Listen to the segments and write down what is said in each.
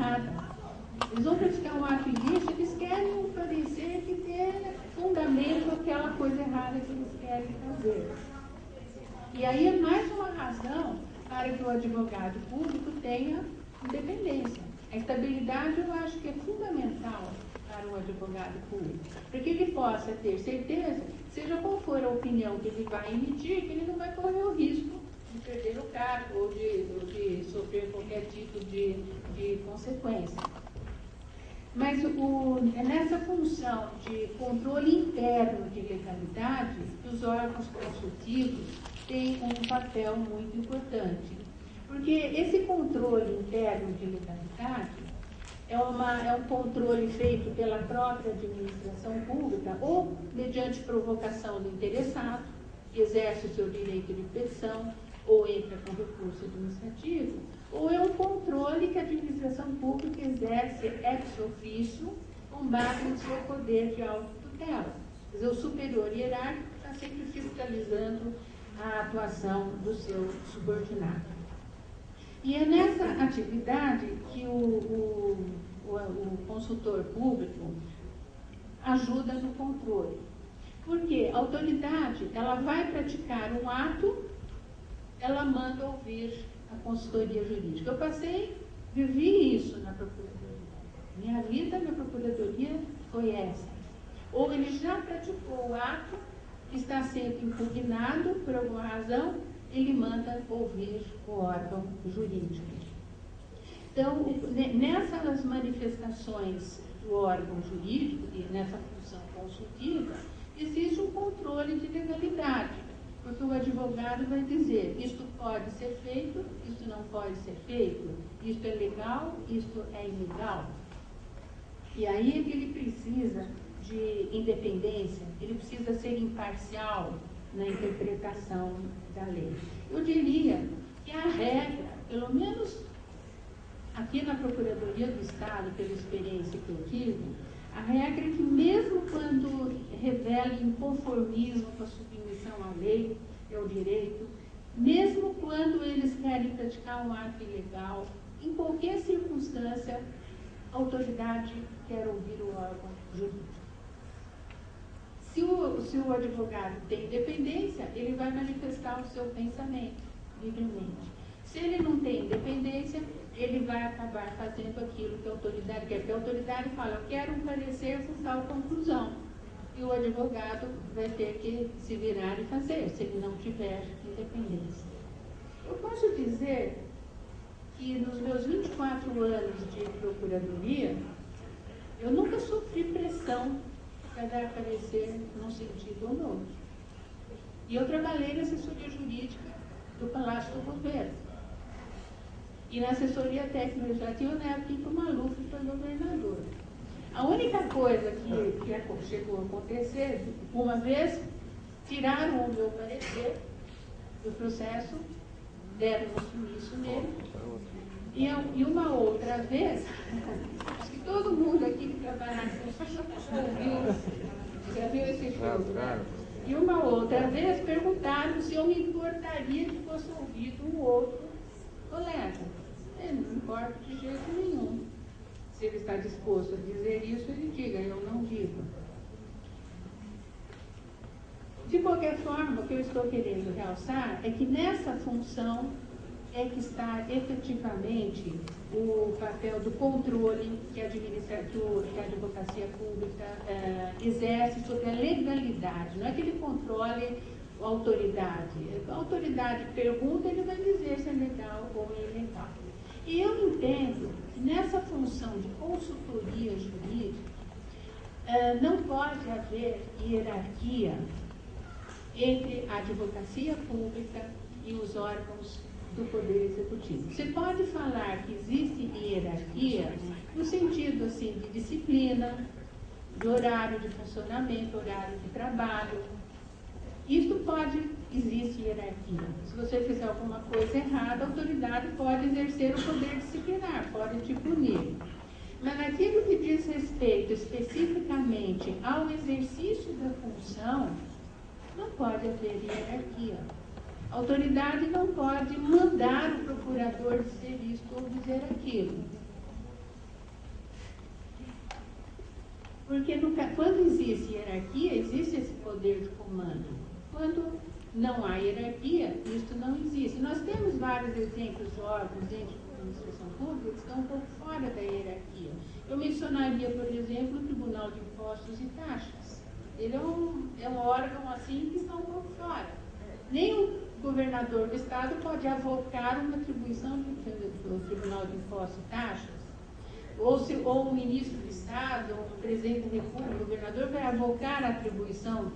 errada. Eles vão praticar um ato ilícito, eles querem parecer que tem fundamento aquela coisa errada que eles querem fazer. E aí é mais uma razão para que o advogado público tenha independência. A estabilidade eu acho que é fundamental para o advogado público, para que ele possa ter certeza, seja qual for a opinião que ele vai emitir, que ele não vai correr o risco de perder o cargo ou de sofrer qualquer tipo de consequência. Mas nessa função de controle interno de legalidade, os órgãos consultivos têm um papel muito importante. Porque esse controle interno de legalidade é um controle feito pela própria administração pública ou mediante provocação do interessado, que exerce o seu direito de petição ou entra com recurso administrativo, ou é um controle que a administração pública exerce ex officio com base no seu poder de autotutela. Quer dizer, o superior hierárquico está sempre fiscalizando a atuação do seu subordinado. E é nessa atividade que o consultor público ajuda no controle. Porque a autoridade, ela vai praticar um ato, ela manda ouvir a consultoria jurídica. Eu vivi isso na procuradoria. Minha vida na procuradoria foi essa. Ou ele já praticou o ato, está sendo impugnado por alguma razão, ele manda ouvir o órgão jurídico. Então, nessas manifestações do órgão jurídico e nessa função consultiva, existe um controle de legalidade, porque o advogado vai dizer, isto pode ser feito, isto não pode ser feito, isto é legal, isto é ilegal. E aí é que ele precisa de independência, ele precisa ser imparcial na interpretação da lei. Eu diria que a regra, pelo menos aqui na Procuradoria do Estado, pela experiência que eu tive, a regra é que mesmo quando revela inconformismo com a submissão à lei, é o direito, mesmo quando eles querem praticar um ato ilegal, em qualquer circunstância, a autoridade quer ouvir o órgão jurídico. Se o advogado tem independência, ele vai manifestar o seu pensamento livremente. Se ele não tem independência, ele vai acabar fazendo aquilo que a autoridade quer. Porque a autoridade fala, eu quero um parecer com tal conclusão. E o advogado vai ter que se virar e fazer, se ele não tiver independência. Eu posso dizer que nos meus 24 anos de procuradoria, eu nunca sofri pressão para dar parecer num sentido ou no outro. E eu trabalhei na assessoria jurídica do Palácio do Governo. E na assessoria técnico-legislativa, na época que o Maluf foi governador. A única coisa que chegou a acontecer, uma vez, tiraram o meu parecer do processo, deram um sumiço nele, e uma outra vez, acho que todo mundo aqui que trabalha já viu esse filme, né? E uma outra vez perguntaram se eu me importaria que fosse ouvido um outro colega. Ele não importa de jeito nenhum. Se ele está disposto a dizer isso, ele diga, eu não digo. De qualquer forma, o que eu estou querendo realçar é que nessa função é que está efetivamente o papel do controle que a advocacia pública exerce sobre a legalidade. Não é que ele controle a autoridade. A autoridade pergunta, ele vai dizer se é legal ou ilegal. E eu entendo que nessa função de consultoria jurídica não pode haver hierarquia entre a advocacia pública e os órgãos do Poder Executivo. Você pode falar que existe hierarquia no sentido assim, de disciplina, de horário de funcionamento, horário de trabalho. Isto existe hierarquia. Se você fizer alguma coisa errada, a autoridade pode exercer o poder disciplinar, pode te punir. Mas naquilo que diz respeito especificamente ao exercício da função, não pode haver hierarquia. A autoridade não pode mandar o procurador dizer isto ou dizer aquilo. Porque quando existe hierarquia, existe esse poder de comando. Quando não há hierarquia, isso não existe. Nós temos vários exemplos de órgãos dentro da administração pública que estão um pouco fora da hierarquia. Eu mencionaria, por exemplo, o Tribunal de Impostos e Taxas. Ele é um órgão assim que está um pouco fora. Nem o governador do estado pode avocar uma atribuição do Tribunal de Impostos e Taxas. Ou o ministro do estado, ou o presidente da república, o governador vai avocar a atribuição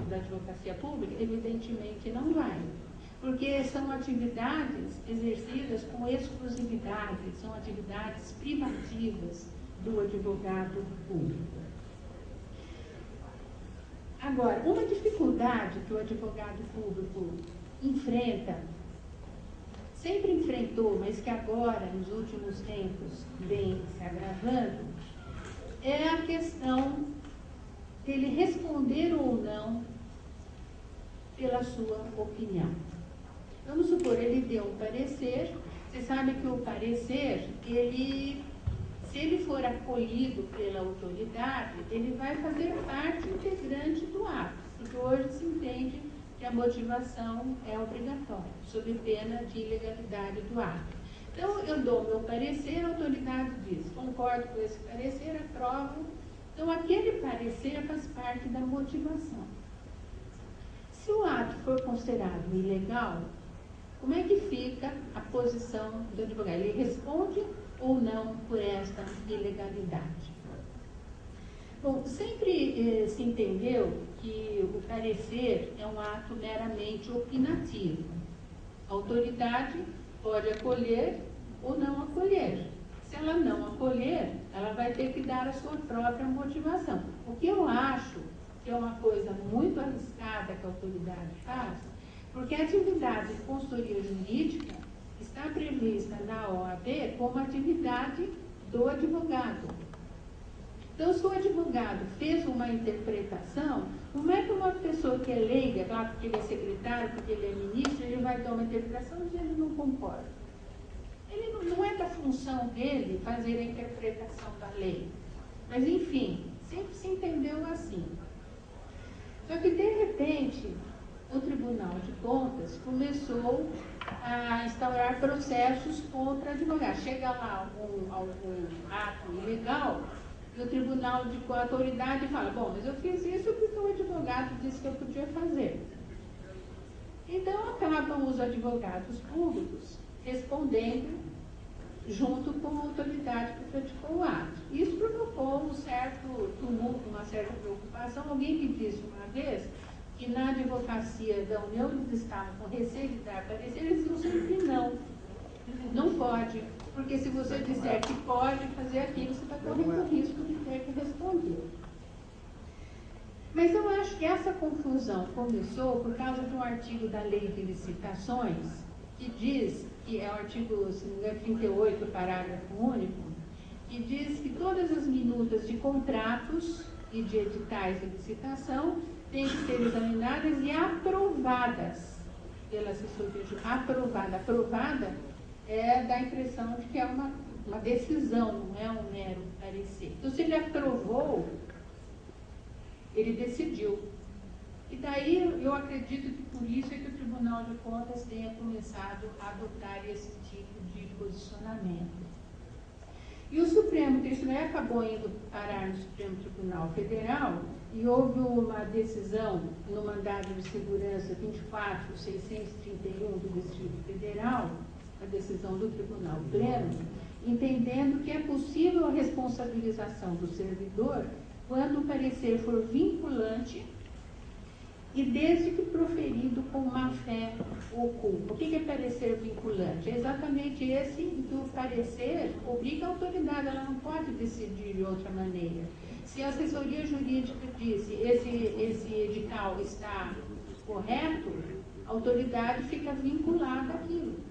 da advocacia pública? Evidentemente não vai. Porque são atividades exercidas com exclusividade, são atividades privativas do advogado público. Agora, uma dificuldade que o advogado público enfrenta, sempre enfrentou, mas que agora, nos últimos tempos, vem se agravando, é a questão dele responder ou não pela sua opinião. Vamos supor, ele deu um parecer, você sabe que o parecer, se ele for acolhido pela autoridade, ele vai fazer parte integrante do ato, porque hoje se entende que a motivação é obrigatória, sob pena de ilegalidade do ato. Então, eu dou meu parecer, a autoridade diz, concordo com esse parecer, aprovo. Então, aquele parecer faz parte da motivação. Se o ato for considerado ilegal, como é que fica a posição do advogado? Ele responde ou não por esta ilegalidade? Bom, sempre se entendeu que o parecer é um ato meramente opinativo. A autoridade pode acolher ou não acolher. Se ela não acolher, ela vai ter que dar a sua própria motivação. O que eu acho que é uma coisa muito arriscada que a autoridade faz, porque a atividade de consultoria jurídica está prevista na OAB como atividade do advogado. Então, se o advogado fez uma interpretação, como é que uma pessoa que é leiga, claro, porque ele é secretário, porque ele é ministro, ele vai dar uma interpretação e ele não concorda? Ele não é da função dele fazer a interpretação da lei. Mas, enfim, sempre se entendeu assim. Só que, de repente, o Tribunal de Contas começou a instaurar processos contra advogados. Chega lá algum ato ilegal e o Tribunal de a autoridade fala, bom, mas eu fiz isso porque o advogado disse que eu podia fazer. Então, acabam os advogados públicos respondendo junto com a autoridade que praticou o ato. Isso provocou um certo tumulto, uma certa preocupação. Alguém me disse uma vez que na advocacia da União eles estavam com receio de dar parecer, eles diziam sempre não. Não pode, porque se você disser que pode fazer aquilo, você está correndo o risco de ter que responder. Mas eu acho que essa confusão começou por causa de um artigo da Lei de Licitações, que diz, que é o artigo 38, parágrafo único, que diz que todas as minutas de contratos e de editais de licitação têm que ser examinadas e aprovadas pela assessoria jurídica. Aprovada é da impressão de que é uma decisão, não é um mero parecer. Então, se ele aprovou, ele decidiu. E daí, eu acredito que por isso é que o Tribunal de Contas tenha começado a adotar esse tipo de posicionamento. E o Supremo, que isso acabou indo parar no Supremo Tribunal Federal, e houve uma decisão no mandado de segurança 24.631 do Distrito Federal, a decisão do Tribunal Pleno, entendendo que é possível a responsabilização do servidor quando o parecer for vinculante e desde que proferido com má-fé ou culpa. O que é parecer vinculante? É exatamente esse em que o parecer obriga a autoridade, ela não pode decidir de outra maneira. Se a assessoria jurídica disse esse edital está correto, a autoridade fica vinculada àquilo.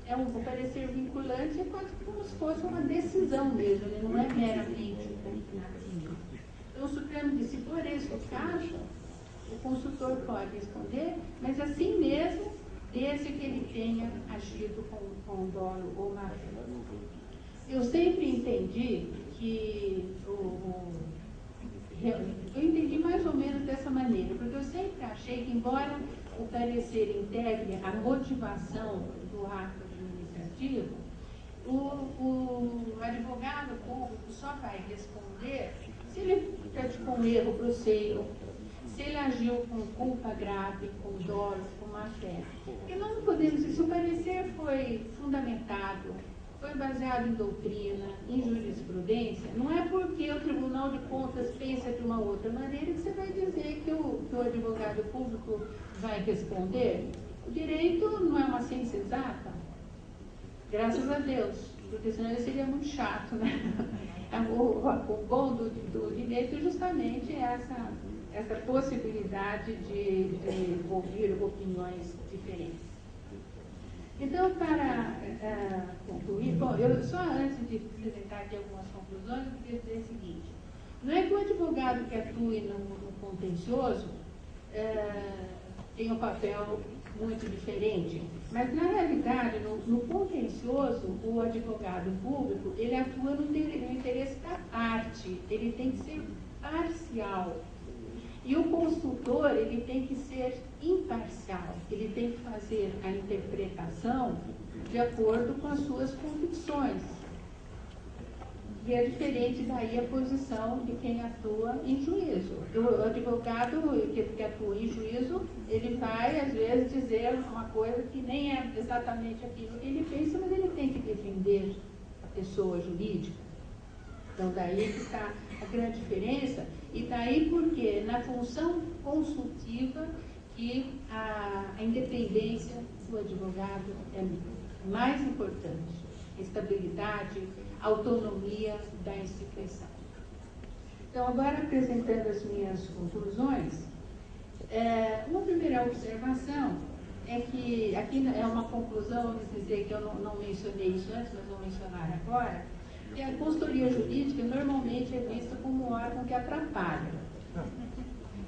O parecer vinculante é quase como se fosse uma decisão mesmo, ele não é meramente opinativo. Então o Supremo disse, por esse caso, o consultor pode responder, mas assim mesmo, desde que ele tenha agido com dolo ou má-fé. Eu sempre entendi que eu entendi mais ou menos dessa maneira, porque eu sempre achei que, embora o parecer integre a motivação do ato administrativo, o advogado público só vai responder se ele praticou um erro grosseiro, se ele agiu com culpa grave, com dolo, com má fé. Porque nós não podemos dizer, se o parecer foi fundamentado, foi baseado em doutrina, em jurisprudência, não é porque o Tribunal de Contas pensa de uma outra maneira que você vai dizer que o advogado público vai responder. O direito não é uma ciência exata, graças a Deus, porque senão ele seria muito chato, né? O bom do direito é justamente essa possibilidade de ouvir opiniões diferentes. Então, para concluir, bom, eu só antes de apresentar aqui algumas conclusões, eu queria dizer o seguinte: não é que o advogado que atue no contencioso tem um papel muito diferente, mas na realidade, no contencioso, o advogado público, ele atua no interesse da parte, ele tem que ser parcial. E o consultor, ele tem que ser imparcial, ele tem que fazer a interpretação de acordo com as suas convicções. E é diferente daí a posição de quem atua em juízo. O advogado que atua em juízo, ele vai, às vezes, dizer uma coisa que nem é exatamente aquilo que ele pensa, mas ele tem que defender a pessoa jurídica. Então, daí que está a grande diferença, e daí porque na função consultiva que a independência do advogado é mais importante, estabilidade, autonomia da instituição. Então, agora apresentando as minhas conclusões, uma primeira observação é que, aqui é uma conclusão, vamos dizer que eu não mencionei isso antes, mas vou mencionar agora, que a consultoria jurídica normalmente é vista como um órgão que atrapalha.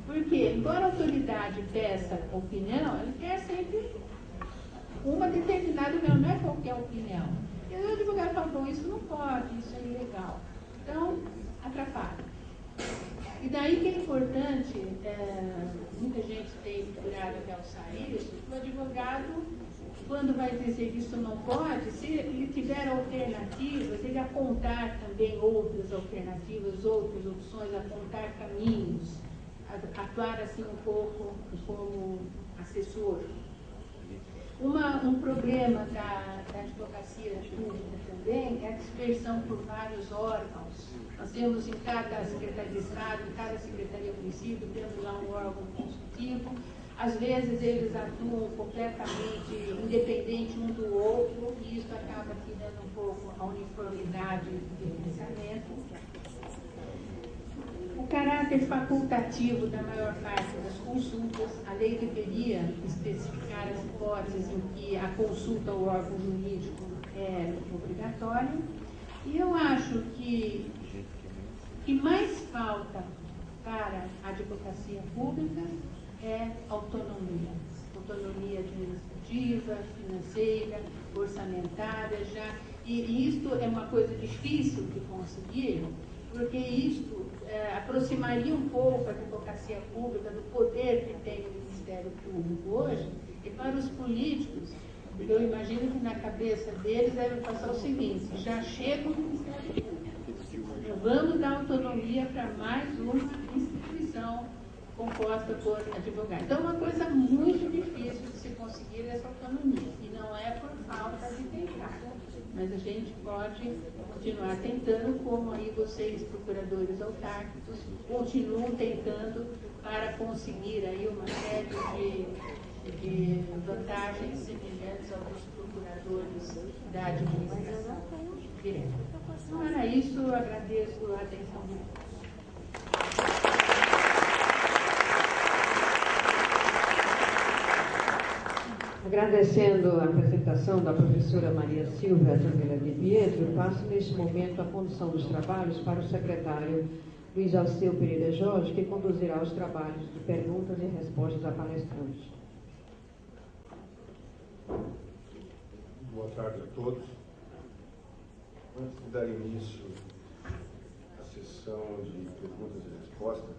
Porque, embora a autoridade peça opinião, ela quer sempre uma determinada opinião, não é qualquer opinião. E o advogado fala, bom, isso não pode, isso é ilegal. Então, atrapalha. E daí que é importante, muita gente tem procurado realçar isso, o advogado, quando vai dizer que isso não pode, se ele tiver alternativas, ele apontar também outras alternativas, outras opções, apontar caminhos, atuar assim um pouco como assessor. Um problema da advocacia pública também é a dispersão por vários órgãos. Nós temos em cada Secretaria de Estado, em cada Secretaria de Município, temos lá um órgão consultivo. Às vezes eles atuam completamente independente um do outro, e isso acaba tirando um pouco a uniformidade do pensamento. O caráter facultativo da maior parte das consultas, a lei deveria especificar as hipóteses em que a consulta ao órgão jurídico é obrigatória. E eu acho que o que mais falta para a advocacia pública é autonomia. Autonomia administrativa, financeira, orçamentária, e isto é uma coisa difícil de conseguir, porque isto aproximaria um pouco a advocacia pública do poder que tem o Ministério Público hoje, e para os políticos, eu imagino que na cabeça deles deve passar o seguinte: já chega o Ministério Público, vamos dar autonomia para mais uma instituição composta por advogados. Então, é uma coisa muito difícil de se conseguir essa autonomia, e não é por falta de tentar, mas a gente pode continuar tentando, como aí vocês, procuradores autárquicos, continuam tentando para conseguir aí uma série de vantagens semelhantes aos dos procuradores da administração direta. Então, era isso, eu agradeço a atenção de todos. Agradecendo a apresentação da professora Maria Silvia Jamila de Pietro, passo neste momento a condução dos trabalhos para o secretário Luiz Alceu Pereira Jorge, que conduzirá os trabalhos de perguntas e respostas a palestrantes. Boa tarde a todos. Antes de dar início sessão de perguntas e respostas,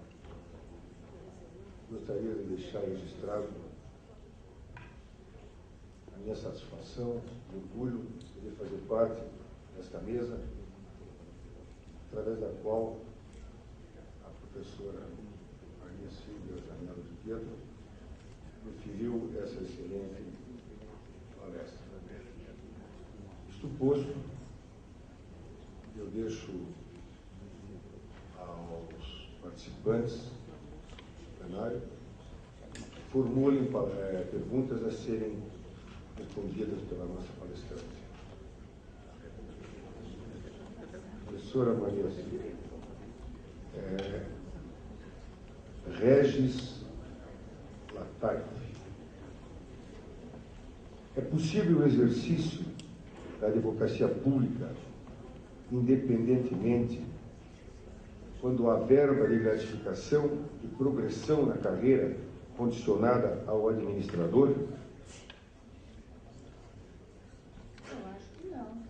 gostaria de deixar registrado a minha satisfação e orgulho de fazer parte desta mesa, através da qual a professora Maria Silvia Zanello de Pietro proferiu essa excelente palestra. Isto posto, eu deixo aos participantes do plenário que formulem perguntas a serem respondidas pela nossa palestrante. Professora Maria Silvia, Regis Latarte. É possível o exercício da advocacia pública independentemente quando a verba de gratificação e progressão na carreira condicionada ao administrador? Eu acho que não.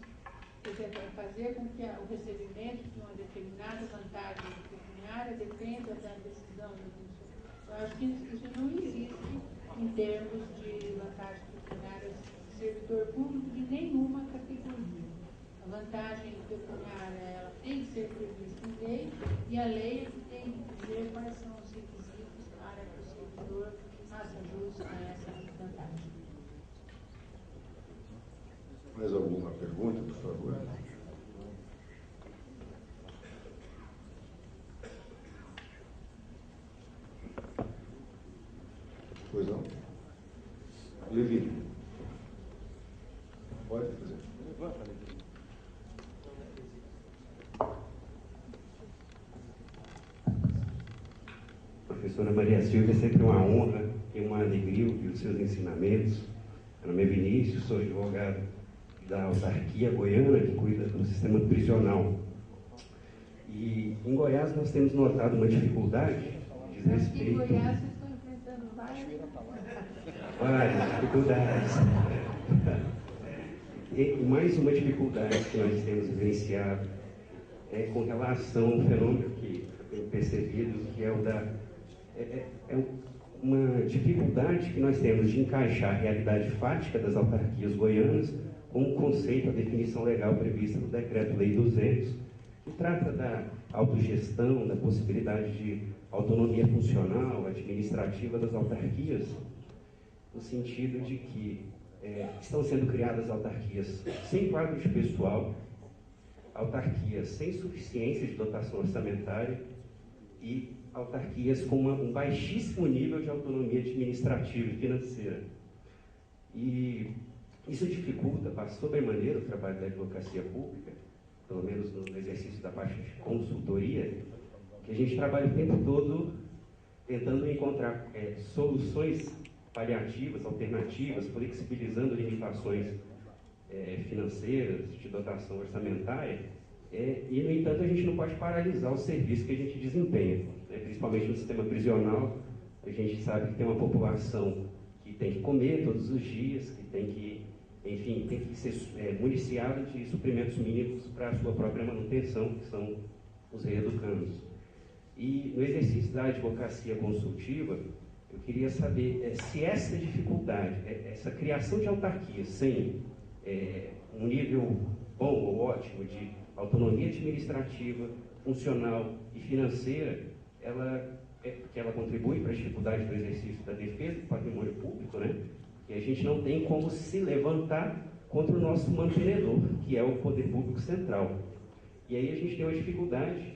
Porque vai fazer com que o recebimento de uma determinada vantagem pecuniária dependa da decisão do administrador. Eu acho que isso não existe em termos de vantagens pecuniárias de servidor público de nenhuma categoria. A vantagem pecuniária ela tem que ser prevista em lei e a lei é que tem que dizer quais são os requisitos para que o servidor faça jus a essa vantagem. Mais alguma pergunta, por favor? Pois não? Levi, pode fazer. Professora Maria Silvia, é sempre uma honra e uma alegria ouvir os seus ensinamentos. Meu nome é Vinícius, sou advogado da autarquia goiana, que cuida do sistema prisional. E em Goiás nós temos notado uma dificuldade de respeito... Em Goiás vocês estão enfrentando várias dificuldades. E mais uma dificuldade que nós temos vivenciado é com relação a um fenômeno que eu tenho percebido, que é o da... uma dificuldade que nós temos de encaixar a realidade fática das autarquias goianas com o conceito, a definição legal prevista no Decreto-Lei 200, que trata da autogestão, da possibilidade de autonomia funcional, administrativa das autarquias, no sentido de que estão sendo criadas autarquias sem quadro de pessoal, autarquias sem suficiência de dotação orçamentária e autarquias com um baixíssimo nível de autonomia administrativa e financeira. E isso dificulta sobremaneira o trabalho da advocacia pública, pelo menos no exercício da parte de consultoria, que a gente trabalha o tempo todo tentando encontrar soluções paliativas, alternativas, flexibilizando limitações financeiras, de dotação orçamentária, e, no entanto, a gente não pode paralisar o serviço que a gente desempenha, principalmente no sistema prisional. A gente sabe que tem uma população que tem que comer todos os dias, que tem que, enfim, tem que ser municiada de suprimentos mínimos para a sua própria manutenção, que são os reeducandos. E no exercício da advocacia consultiva, eu queria saber se essa dificuldade, essa criação de autarquias sem um nível bom ou ótimo de autonomia administrativa, funcional e financeira, que ela contribui para a dificuldade do exercício da defesa do patrimônio público, né? E a gente não tem como se levantar contra o nosso mantenedor, que é o poder público central. E aí a gente tem uma dificuldade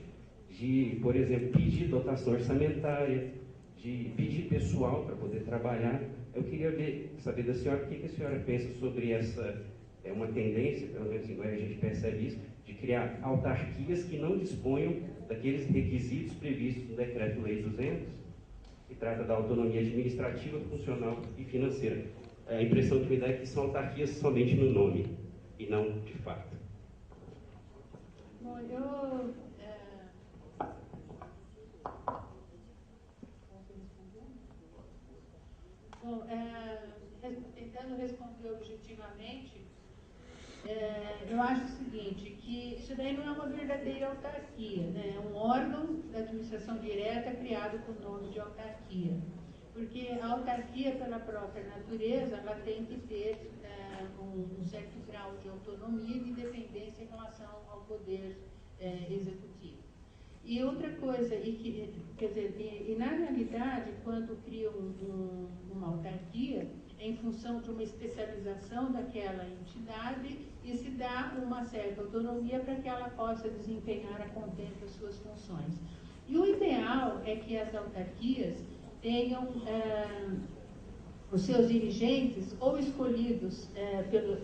de, por exemplo, pedir dotação orçamentária, de pedir pessoal para poder trabalhar. Eu queria saber da senhora o que a senhora pensa sobre essa, uma tendência, pelo menos em Goiás a gente percebe isso, de criar autarquias que não disponham daqueles requisitos previstos no Decreto-Lei 200, que trata da autonomia administrativa, funcional e financeira. A impressão que me dá é que são autarquias somente no nome, e não de fato. Bom, eu... Bom, tentando responder objetivamente, eu acho o seguinte, que isso daí não é uma verdadeira autarquia, né? É um órgão da administração direta criado com o nome de autarquia. Porque a autarquia, pela própria natureza, ela tem que ter um certo grau de autonomia e de independência em relação ao poder executivo. E outra coisa, quer dizer, e na realidade, quando cria uma autarquia, é em função de uma especialização daquela entidade e se dá uma certa autonomia para que ela possa desempenhar a contento as suas funções. E o ideal é que as autarquias tenham os seus dirigentes ou escolhidos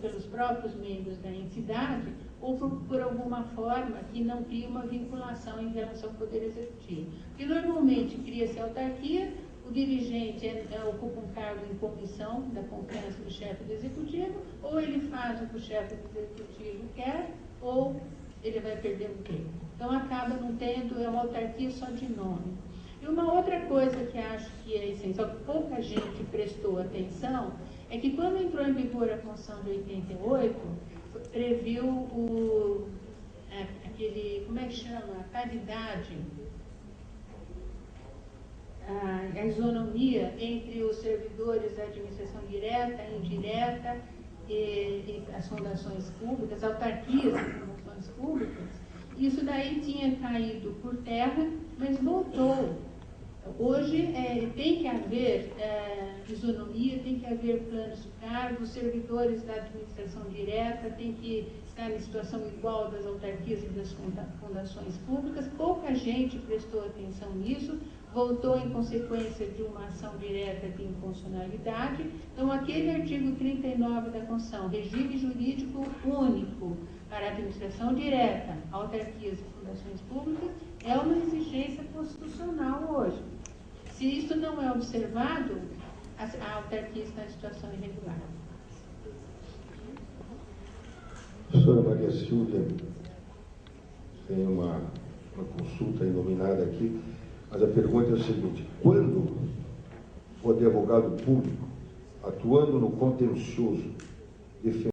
pelos próprios membros da entidade ou por alguma forma que não crie uma vinculação em relação ao Poder Executivo. Porque normalmente cria-se a autarquia, o dirigente ocupa um cargo em comissão da confiança do chefe do Executivo, ou ele faz o que o chefe do Executivo quer, ou ele vai perder o emprego. Então acaba não tendo, é uma autarquia só de nome. E uma outra coisa que acho que é essencial, que pouca gente prestou atenção, é que quando entrou em vigor a Constituição de 88, previu como é que chama? A paridade, a isonomia entre os servidores da administração direta, indireta e as fundações públicas, autarquias e fundações públicas. Isso daí tinha caído por terra, mas voltou. Hoje tem que haver isonomia, tem que haver planos de cargos, os servidores da administração direta têm que estar em situação igual das autarquias e das fundações públicas. Pouca gente prestou atenção nisso, voltou em consequência de uma ação direta de inconstitucionalidade. Então, aquele artigo 39 da Constituição, regime jurídico único para a administração direta, autarquias e fundações públicas, é uma exigência constitucional hoje. Se isso não é observado, a autarquia está em situação irregular. Professora Maria Silvia, tem uma consulta inominada aqui, mas a pergunta é o seguinte: quando o advogado público, atuando no contencioso, defende